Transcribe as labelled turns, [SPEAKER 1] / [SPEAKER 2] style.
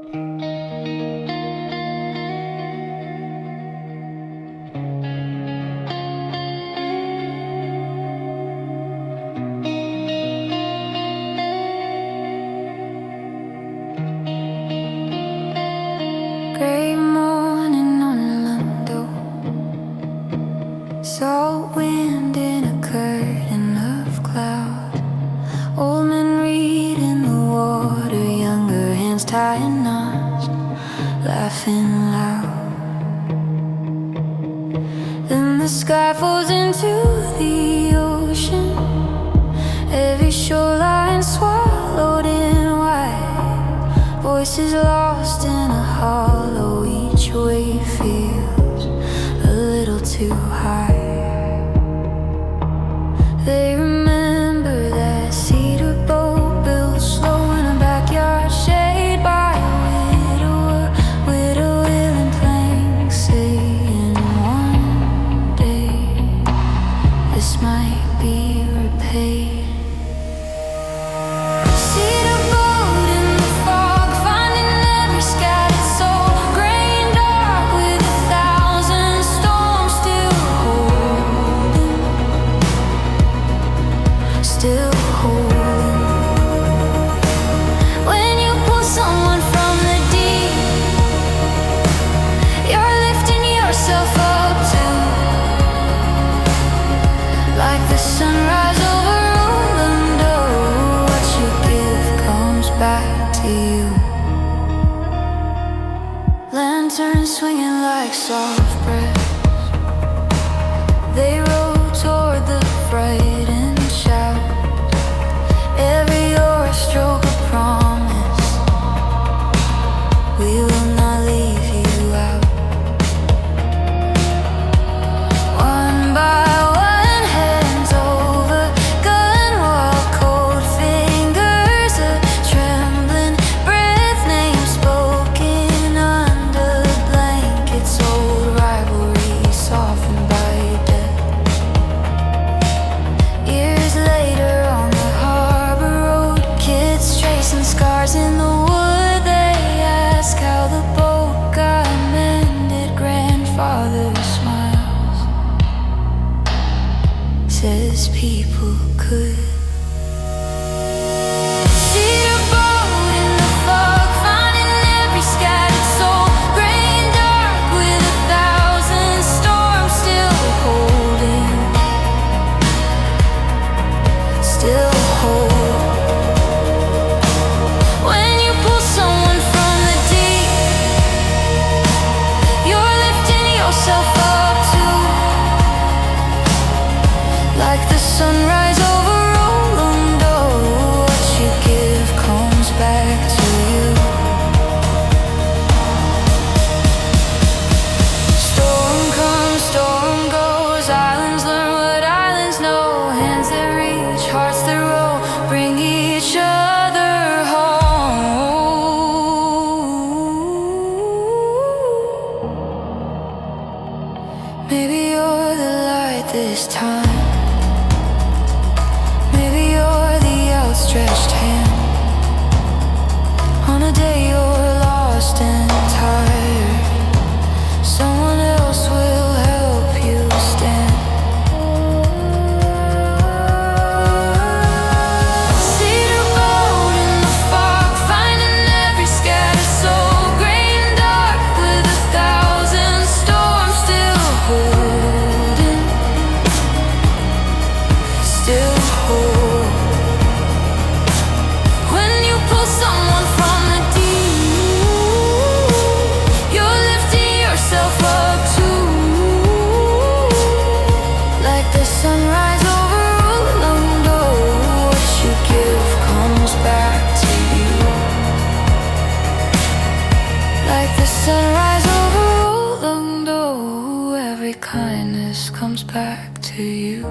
[SPEAKER 1] Gray morning on Ulleungdo, salt wind in a curtain of cloud. Old men read in the water, younger hands tying knots, laughing loud. Then the sky falls into the ocean, every shoreline swallowed in white. Voices lost in a hollow, each wave feels a little too high. They remember that cedar boat built slow in a backyard, shade by a widower in plank, saying one day this might be repaid. Still holding. When you pull someone from the deep, you're lifting yourself up too, like the sunrise over Ulleungdo. What you give comes back to you. Lanterns swinging like soft breath, they roll toward the frightened shout. Every oar stroke a promise, we will not leave you out. One by one, hands over gun, while cold fingers, a trembling breath, names spoken under blankets, old rivalry softened by death. Years later on the scars in the wood, they ask how the boat got mended. Grandfather smiles, says people could. Cedar boat in the fog, finding every scattered soul, gray and dark with 1,000 storms, still holding, still holding. Like the sunrise over Ulleungdo, what you give comes back to you. Storm comes, storm goes, islands learn what islands know. Hands that reach, hearts that roll, bring each other home. Maybe you're the light this time, stretched hand. On a day you're lost and tired, someone else will help you stand. Cedar boat in the fog, finding every scattered soul, gray and dark with 1,000 storms, still holding, still holding. Someone from the deep, you're lifting yourself up too, like the sunrise over Ulleungdo. What you give comes back to you, like the sunrise over Ulleungdo. Every kindness comes back to you.